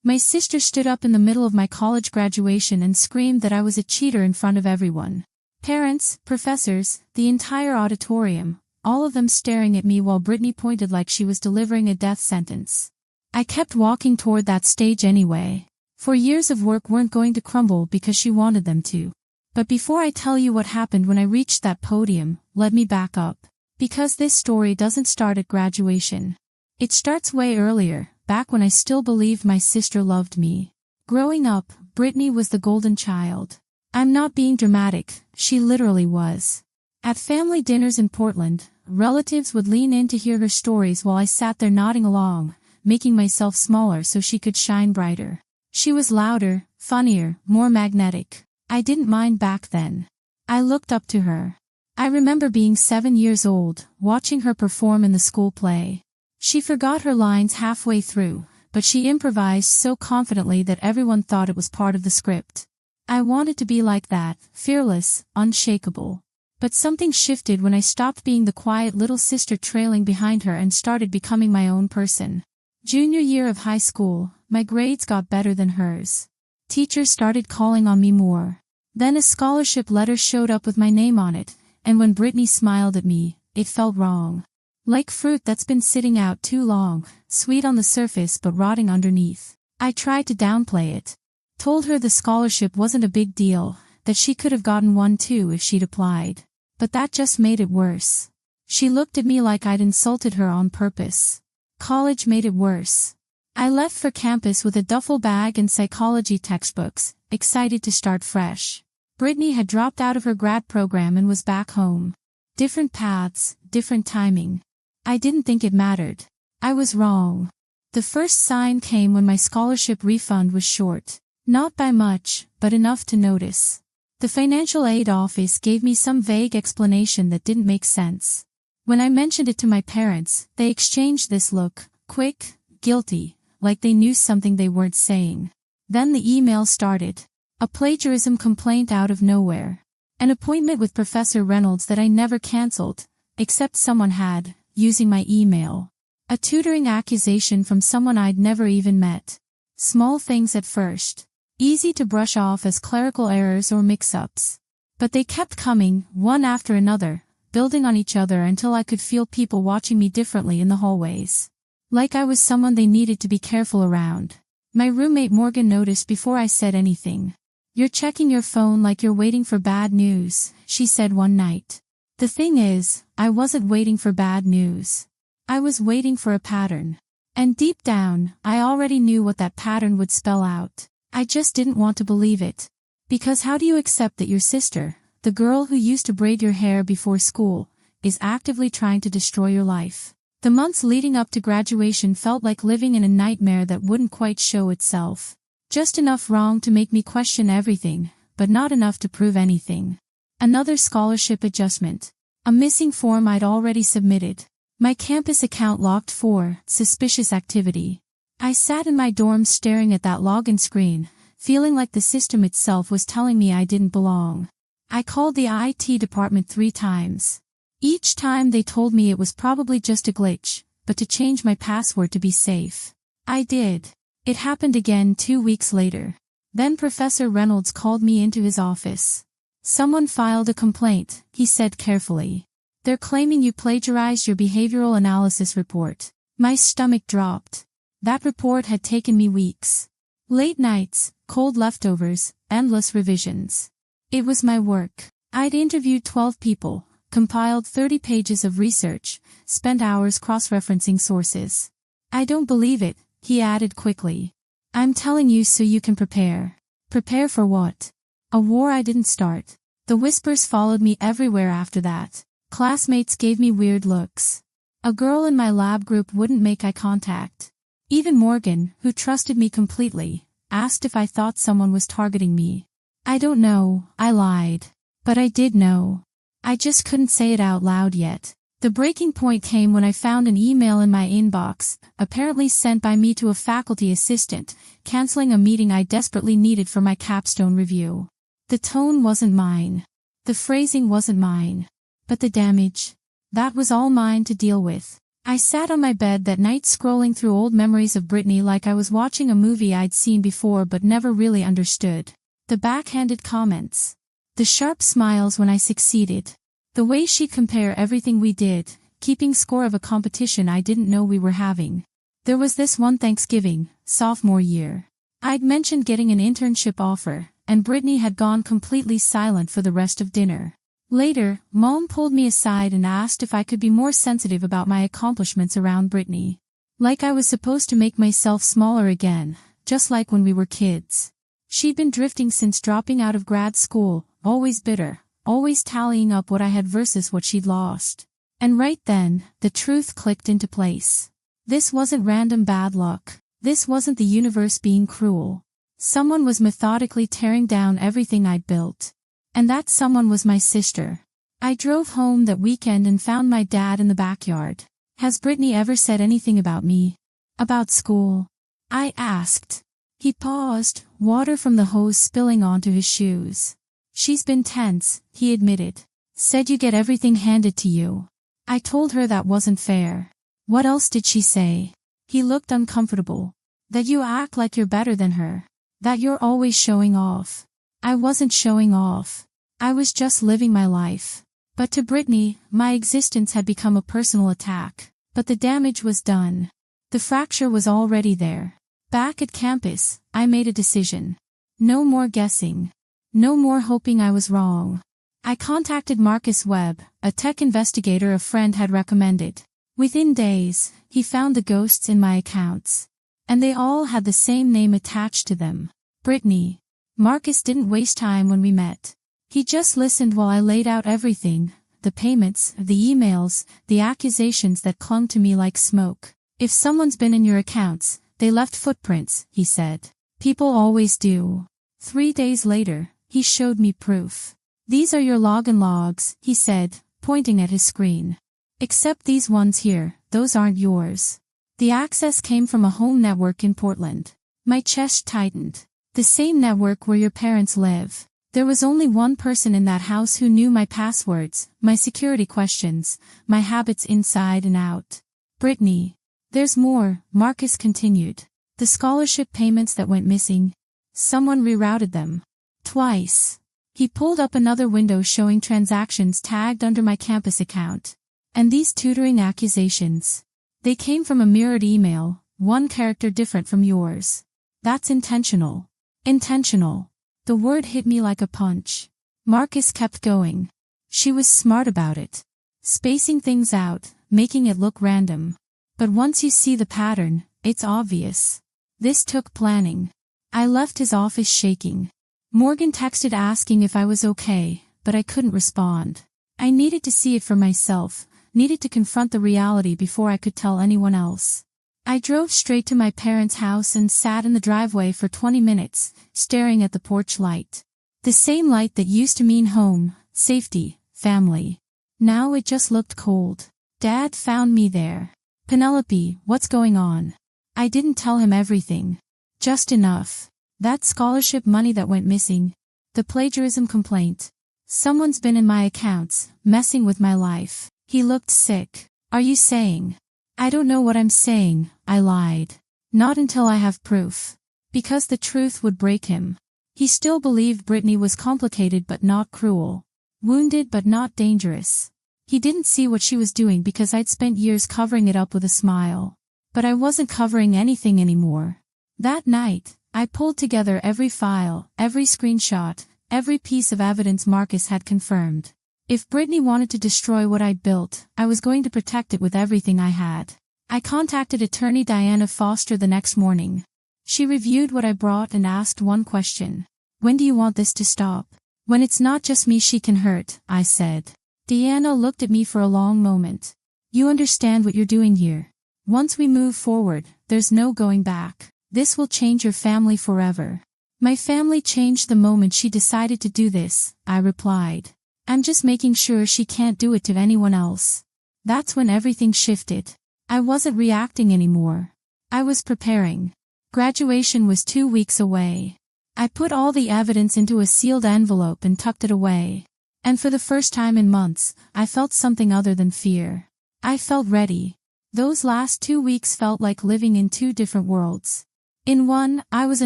My sister stood up in the middle of my college graduation and screamed that I was a cheater in front of everyone. Parents, professors, the entire auditorium, all of them staring at me while Brittany pointed like she was delivering a death sentence. I kept walking toward that stage anyway. 4 years of work weren't going to crumble because she wanted them to. But before I tell you what happened when I reached that podium, let me back up. Because this story doesn't start at graduation. It starts way earlier, back when I still believed my sister loved me. Growing up, Brittany was the golden child. I'm not being dramatic, she literally was. At family dinners in Portland, relatives would lean in to hear her stories while I sat there nodding along, making myself smaller so she could shine brighter. She was louder, funnier, more magnetic. I didn't mind back then. I looked up to her. I remember being 7 years old, watching her perform in the school play. She forgot her lines halfway through, but she improvised so confidently that everyone thought it was part of the script. I wanted to be like that, fearless, unshakable. But something shifted when I stopped being the quiet little sister trailing behind her and started becoming my own person. Junior year of high school, my grades got better than hers. Teachers started calling on me more. Then a scholarship letter showed up with my name on it, and when Brittany smiled at me, it felt wrong. Like fruit that's been sitting out too long, sweet on the surface but rotting underneath. I tried to downplay it. Told her the scholarship wasn't a big deal, that she could have gotten one too if she'd applied. But that just made it worse. She looked at me like I'd insulted her on purpose. College made it worse. I left for campus with a duffel bag and psychology textbooks, excited to start fresh. Brittany had dropped out of her grad program and was back home. Different paths, different timing. I didn't think it mattered. I was wrong. The first sign came when my scholarship refund was short. Not by much, but enough to notice. The financial aid office gave me some vague explanation that didn't make sense. When I mentioned it to my parents, they exchanged this look, quick, guilty, like they knew something they weren't saying. Then the email started. A plagiarism complaint out of nowhere. An appointment with Professor Reynolds that I never cancelled, except someone had, using my email. A tutoring accusation from someone I'd never even met. Small things at first. Easy to brush off as clerical errors or mix-ups. But they kept coming, one after another, building on each other until I could feel people watching me differently in the hallways. Like I was someone they needed to be careful around. My roommate Morgan noticed before I said anything. "You're checking your phone like you're waiting for bad news," she said one night. The thing is, I wasn't waiting for bad news. I was waiting for a pattern. And deep down, I already knew what that pattern would spell out. I just didn't want to believe it. Because how do you accept that your sister, the girl who used to braid your hair before school, is actively trying to destroy your life? The months leading up to graduation felt like living in a nightmare that wouldn't quite show itself. Just enough wrong to make me question everything, but not enough to prove anything. Another scholarship adjustment. A missing form I'd already submitted. My campus account locked for suspicious activity. I sat in my dorm staring at that login screen, feeling like the system itself was telling me I didn't belong. I called the IT department 3 times. Each time they told me it was probably just a glitch, but to change my password to be safe. I did. It happened again 2 weeks later. Then Professor Reynolds called me into his office. "Someone filed a complaint," he said carefully. "They're claiming you plagiarized your behavioral analysis report." My stomach dropped. That report had taken me weeks. Late nights, cold leftovers, endless revisions. It was my work. I'd interviewed 12 people, compiled 30 pages of research, spent hours cross-referencing sources. "I don't believe it," he added quickly. "I'm telling you so you can prepare." Prepare for what? A war I didn't start. The whispers followed me everywhere after that. Classmates gave me weird looks. A girl in my lab group wouldn't make eye contact. Even Morgan, who trusted me completely, asked if I thought someone was targeting me. "I don't know," I lied. But I did know. I just couldn't say it out loud yet. The breaking point came when I found an email in my inbox, apparently sent by me to a faculty assistant, canceling a meeting I desperately needed for my capstone review. The tone wasn't mine. The phrasing wasn't mine. But the damage? That was all mine to deal with. I sat on my bed that night scrolling through old memories of Brittany like I was watching a movie I'd seen before but never really understood. The backhanded comments. The sharp smiles when I succeeded. The way she'd compare everything we did, keeping score of a competition I didn't know we were having. There was this one Thanksgiving, sophomore year. I'd mentioned getting an internship offer, and Brittany had gone completely silent for the rest of dinner. Later, Mom pulled me aside and asked if I could be more sensitive about my accomplishments around Brittany. Like I was supposed to make myself smaller again, just like when we were kids. She'd been drifting since dropping out of grad school, always bitter, always tallying up what I had versus what she'd lost. And right then, the truth clicked into place. This wasn't random bad luck. This wasn't the universe being cruel. Someone was methodically tearing down everything I'd built. And that someone was my sister. I drove home that weekend and found my dad in the backyard. Has Brittany ever said anything about me? About school? I asked. He paused, water from the hose spilling onto his shoes. She's been tense, he admitted. Said you get everything handed to you. I told her that wasn't fair. What else did she say? He looked uncomfortable. That you act like you're better than her. That you're always showing off. I wasn't showing off. I was just living my life. But to Brittany, my existence had become a personal attack. But the damage was done. The fracture was already there. Back at campus, I made a decision. No more guessing. No more hoping I was wrong. I contacted Marcus Webb, a tech investigator a friend had recommended. Within days, he found the ghosts in my accounts. And they all had the same name attached to them. Brittany. Marcus didn't waste time when we met. He just listened while I laid out everything, the payments, the emails, the accusations that clung to me like smoke. If someone's been in your accounts, they left footprints, he said. People always do. 3 days later, he showed me proof. These are your login logs, he said, pointing at his screen. Except these ones here, those aren't yours. The access came from a home network in Portland. My chest tightened. The same network where your parents live. There was only one person in that house who knew my passwords, my security questions, my habits inside and out. Brittany. There's more, Marcus continued. The scholarship payments that went missing. Someone rerouted them. Twice. He pulled up another window showing transactions tagged under my campus account. And these tutoring accusations. They came from a mirrored email, one character different from yours. That's intentional. Intentional. The word hit me like a punch. Marcus kept going. She was smart about it. Spacing things out, making it look random. But once you see the pattern, it's obvious. This took planning. I left his office shaking. Morgan texted asking if I was okay, but I couldn't respond. I needed to see it for myself, needed to confront the reality before I could tell anyone else. I drove straight to my parents' house and sat in the driveway for 20 minutes, staring at the porch light. The same light that used to mean home, safety, family. Now it just looked cold. Dad found me there. Penelope, what's going on? I didn't tell him everything. Just enough. That scholarship money that went missing. The plagiarism complaint. Someone's been in my accounts, messing with my life. He looked sick. Are you saying? I don't know what I'm saying, I lied. Not until I have proof. Because the truth would break him. He still believed Brittany was complicated but not cruel. Wounded but not dangerous. He didn't see what she was doing because I'd spent years covering it up with a smile. But I wasn't covering anything anymore. That night, I pulled together every file, every screenshot, every piece of evidence Marcus had confirmed. If Brittany wanted to destroy what I'd built, I was going to protect it with everything I had. I contacted attorney Diana Foster the next morning. She reviewed what I brought and asked one question. When do you want this to stop? When it's not just me she can hurt, I said. Diana looked at me for a long moment. You understand what you're doing here. Once we move forward, there's no going back. This will change your family forever. My family changed the moment she decided to do this, I replied. I'm just making sure she can't do it to anyone else. That's when everything shifted. I wasn't reacting anymore. I was preparing. Graduation was 2 weeks away. I put all the evidence into a sealed envelope and tucked it away. And for the first time in months, I felt something other than fear. I felt ready. Those last 2 weeks felt like living in two different worlds. In one, I was a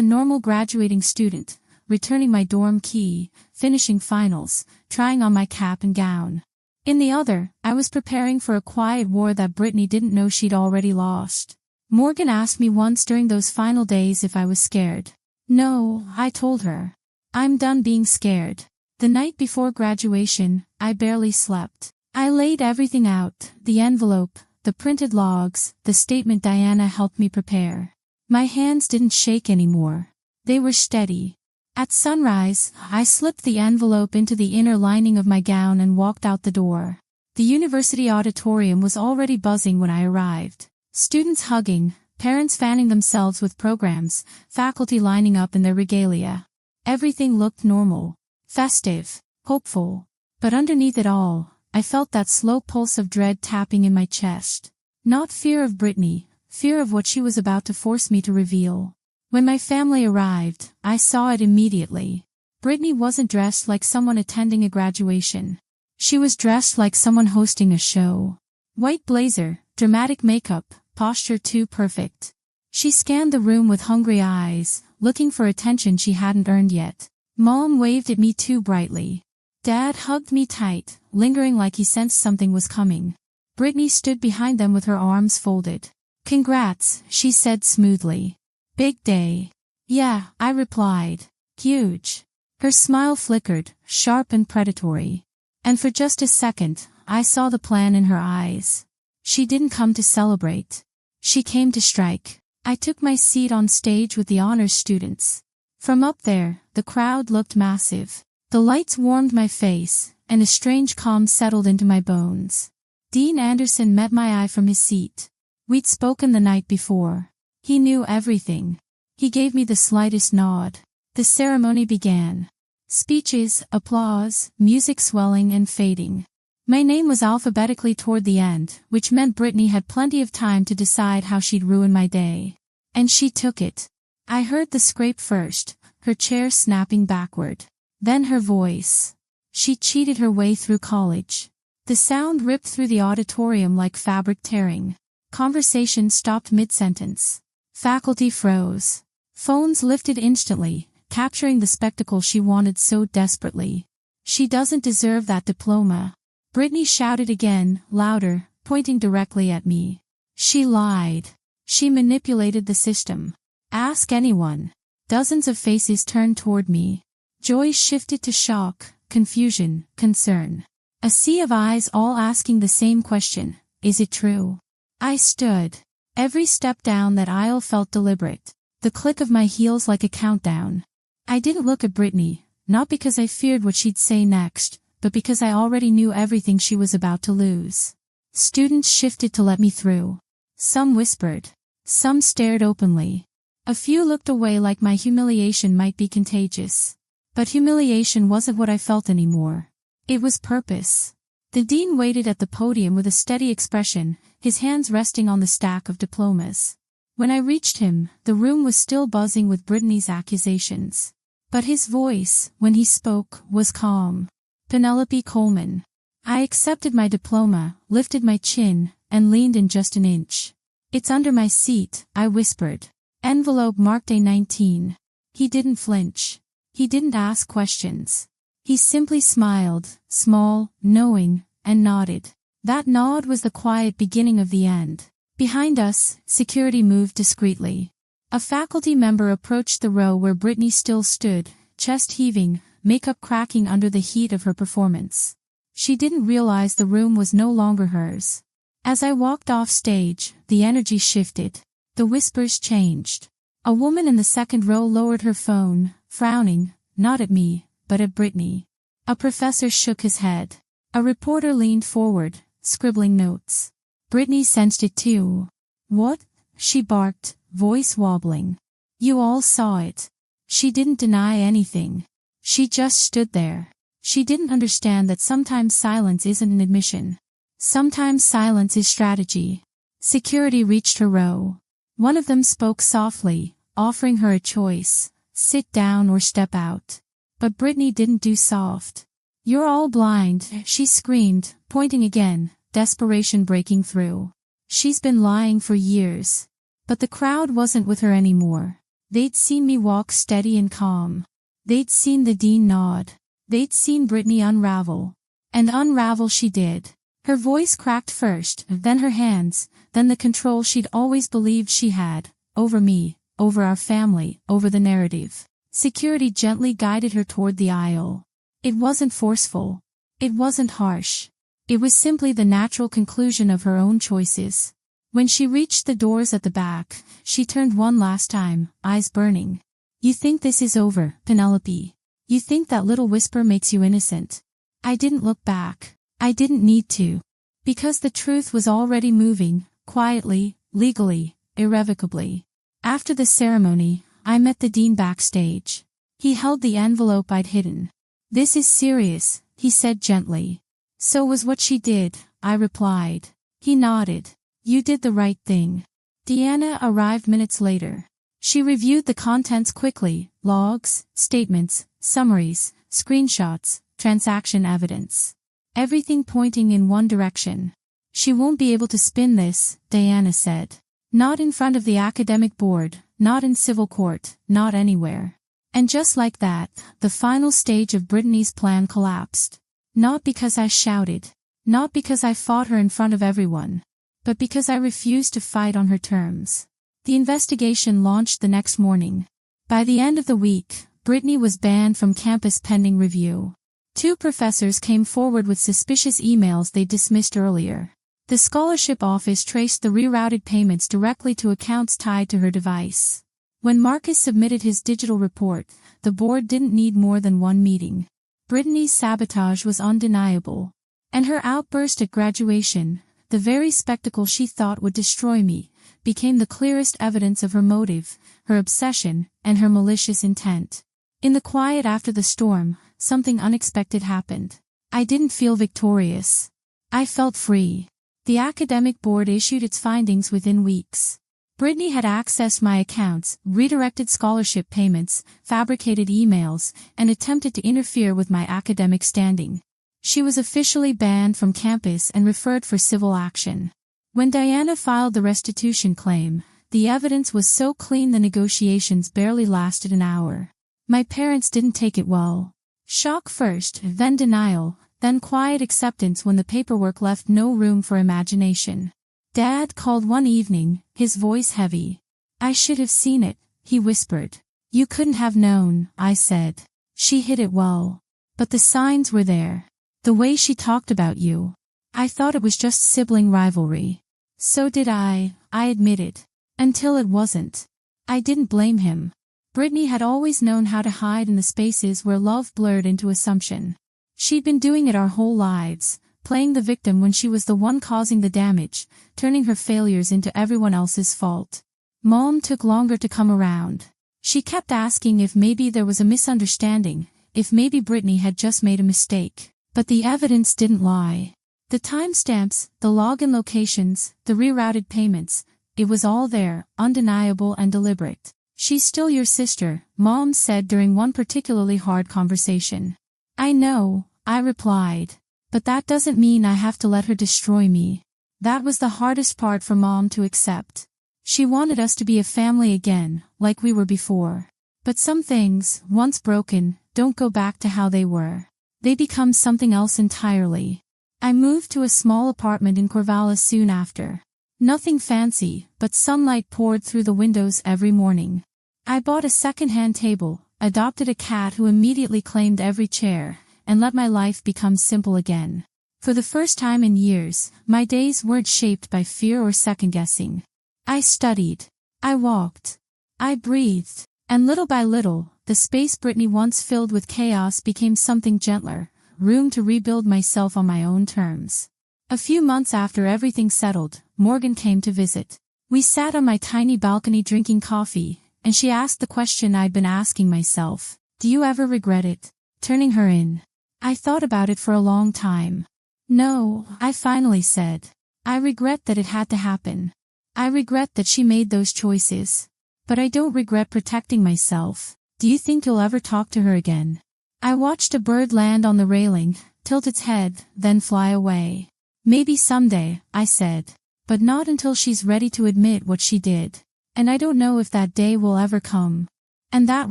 normal graduating student, returning my dorm key, finishing finals, trying on my cap and gown. In the other, I was preparing for a quiet war that Brittany didn't know she'd already lost. Morgan asked me once during those final days if I was scared. No, I told her. I'm done being scared. The night before graduation, I barely slept. I laid everything out, the envelope, the printed logs, the statement Diana helped me prepare. My hands didn't shake anymore. They were steady. At sunrise, I slipped the envelope into the inner lining of my gown and walked out the door. The university auditorium was already buzzing when I arrived. Students hugging, parents fanning themselves with programs, faculty lining up in their regalia. Everything looked normal, festive, hopeful. But underneath it all, I felt that slow pulse of dread tapping in my chest. Not fear of Brittany, fear of what she was about to force me to reveal. When my family arrived, I saw it immediately. Brittany wasn't dressed like someone attending a graduation. She was dressed like someone hosting a show. White blazer, dramatic makeup, posture too perfect. She scanned the room with hungry eyes, looking for attention she hadn't earned yet. Mom waved at me too brightly. Dad hugged me tight, lingering like he sensed something was coming. Brittany stood behind them with her arms folded. Congrats, she said smoothly. Big day. Yeah, I replied. Huge. Her smile flickered, sharp and predatory. And for just a second, I saw the plan in her eyes. She didn't come to celebrate. She came to strike. I took my seat on stage with the honors students. From up there, the crowd looked massive. The lights warmed my face, and a strange calm settled into my bones. Dean Anderson met my eye from his seat. We'd spoken the night before. He knew everything. He gave me the slightest nod. The ceremony began. Speeches, applause, music swelling and fading. My name was alphabetically toward the end, which meant Brittany had plenty of time to decide how she'd ruin my day. And she took it. I heard the scrape first, her chair snapping backward. Then her voice. She cheated her way through college. The sound ripped through the auditorium like fabric tearing. Conversation stopped mid-sentence. Faculty froze. Phones lifted instantly, capturing the spectacle she wanted so desperately. She doesn't deserve that diploma. Brittany shouted again, louder, pointing directly at me. She lied. She manipulated the system. Ask anyone. Dozens of faces turned toward me. Joy shifted to shock, confusion, concern. A sea of eyes all asking the same question, is it true? I stood. Every step down that aisle felt deliberate. The click of my heels like a countdown. I didn't look at Brittany, not because I feared what she'd say next, but because I already knew everything she was about to lose. Students shifted to let me through. Some whispered. Some stared openly. A few looked away like my humiliation might be contagious. But humiliation wasn't what I felt anymore. It was purpose. The dean waited at the podium with a steady expression, his hands resting on the stack of diplomas. When I reached him, the room was still buzzing with Brittany's accusations. But his voice, when he spoke, was calm. Penelope Coleman. I accepted my diploma, lifted my chin, and leaned in just an inch. It's under my seat, I whispered. Envelope marked A19. He didn't flinch. He didn't ask questions. He simply smiled, small, knowing, and nodded. That nod was the quiet beginning of the end. Behind us, security moved discreetly. A faculty member approached the row where Brittany still stood, chest heaving, makeup cracking under the heat of her performance. She didn't realize the room was no longer hers. As I walked off stage, the energy shifted. The whispers changed. A woman in the second row lowered her phone, frowning, not at me, but at Brittany. A professor shook his head. A reporter leaned forward, scribbling notes. Brittany sensed it too. What? She barked, voice wobbling. You all saw it. She didn't deny anything. She just stood there. She didn't understand that sometimes silence isn't an admission. Sometimes silence is strategy. Security reached her row. One of them spoke softly, offering her a choice, sit down or step out. But Brittany didn't do soft. You're all blind, she screamed, pointing again, desperation breaking through. She's been lying for years. But the crowd wasn't with her anymore. They'd seen me walk steady and calm. They'd seen the dean nod. They'd seen Brittany unravel. And unravel she did. Her voice cracked first, then her hands, then the control she'd always believed she had, over me, over our family, over the narrative. Security gently guided her toward the aisle. It wasn't forceful. It wasn't harsh. It was simply the natural conclusion of her own choices. When she reached the doors at the back, she turned one last time, eyes burning. You think this is over, Penelope? You think that little whisper makes you innocent? I didn't look back. I didn't need to. Because the truth was already moving, quietly, legally, irrevocably. After the ceremony, I met the dean backstage. He held the envelope I'd hidden. This is serious, he said gently. So was what she did, I replied. He nodded. You did the right thing. Deanna arrived minutes later. She reviewed the contents quickly, logs, statements, summaries, screenshots, transaction evidence. Everything pointing in one direction. She won't be able to spin this, Diana said. Not in front of the academic board, not in civil court, not anywhere. And just like that, the final stage of Brittany's plan collapsed. Not because I shouted. Not because I fought her in front of everyone. But because I refused to fight on her terms. The investigation launched the next morning. By the end of the week, Brittany was banned from campus pending review. 2 professors came forward with suspicious emails they dismissed earlier. The scholarship office traced the rerouted payments directly to accounts tied to her device. When Marcus submitted his digital report, the board didn't need more than one meeting. Brittany's sabotage was undeniable. And her outburst at graduation, the very spectacle she thought would destroy me, became the clearest evidence of her motive, her obsession, and her malicious intent. In the quiet after the storm, something unexpected happened. I didn't feel victorious. I felt free. The academic board issued its findings within weeks. Brittany had accessed my accounts, redirected scholarship payments, fabricated emails, and attempted to interfere with my academic standing. She was officially banned from campus and referred for civil action. When Diana filed the restitution claim, the evidence was so clean the negotiations barely lasted an hour. My parents didn't take it well. Shock first, then denial, then quiet acceptance when the paperwork left no room for imagination. Dad called one evening, his voice heavy. I should have seen it, he whispered. You couldn't have known, I said. She hid it well. But the signs were there. The way she talked about you. I thought it was just sibling rivalry. So did I admitted. Until it wasn't. I didn't blame him. Brittany had always known how to hide in the spaces where love blurred into assumption. She'd been doing it our whole lives, playing the victim when she was the one causing the damage, turning her failures into everyone else's fault. Mom took longer to come around. She kept asking if maybe there was a misunderstanding, if maybe Brittany had just made a mistake. But the evidence didn't lie. The timestamps, the login locations, the rerouted payments, it was all there, undeniable and deliberate. She's still your sister, Mom said during one particularly hard conversation. I know, I replied. But that doesn't mean I have to let her destroy me. That was the hardest part for Mom to accept. She wanted us to be a family again, like we were before. But some things, once broken, don't go back to how they were. They become something else entirely. I moved to a small apartment in Corvallis soon after. Nothing fancy, but sunlight poured through the windows every morning. I bought a second-hand table, adopted a cat who immediately claimed every chair, and let my life become simple again. For the first time in years, my days weren't shaped by fear or second-guessing. I studied. I walked. I breathed. And little by little, the space Brittany once filled with chaos became something gentler, room to rebuild myself on my own terms. A few months after everything settled, Morgan came to visit. We sat on my tiny balcony drinking coffee, and she asked the question I'd been asking myself. Do you ever regret it? Turning her in. I thought about it for a long time. No, I finally said. I regret that it had to happen. I regret that she made those choices. But I don't regret protecting myself. Do you think you'll ever talk to her again? I watched a bird land on the railing, tilt its head, then fly away. Maybe someday, I said. but not until she's ready to admit what she did. And I don't know if that day will ever come. And that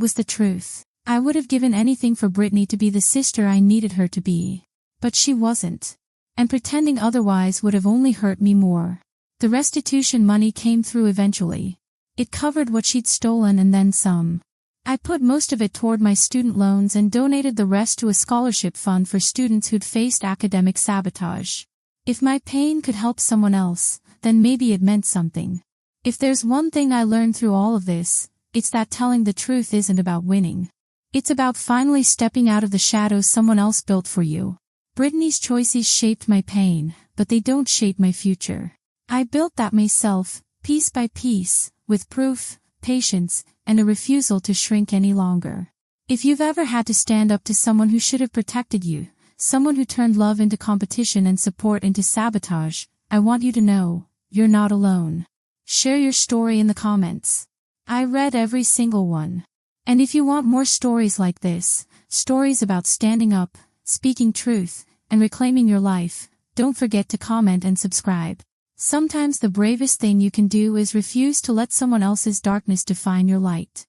was the truth. I would have given anything for Brittany to be the sister I needed her to be. But she wasn't. And pretending otherwise would have only hurt me more. The restitution money came through eventually. It covered what she'd stolen and then some. I put most of it toward my student loans and donated the rest to a scholarship fund for students who'd faced academic sabotage. If my pain could help someone else, then maybe it meant something. If there's one thing I learned through all of this, it's that telling the truth isn't about winning. It's about finally stepping out of the shadows someone else built for you. Brittany's choices shaped my pain, but they don't shape my future. I built that myself, piece by piece, with proof, patience, and a refusal to shrink any longer. If you've ever had to stand up to someone who should have protected you, someone who turned love into competition and support into sabotage, I want you to know, you're not alone. Share your story in the comments. I read every single one. And if you want more stories like this, stories about standing up, speaking truth, and reclaiming your life, don't forget to comment and subscribe. Sometimes the bravest thing you can do is refuse to let someone else's darkness define your light.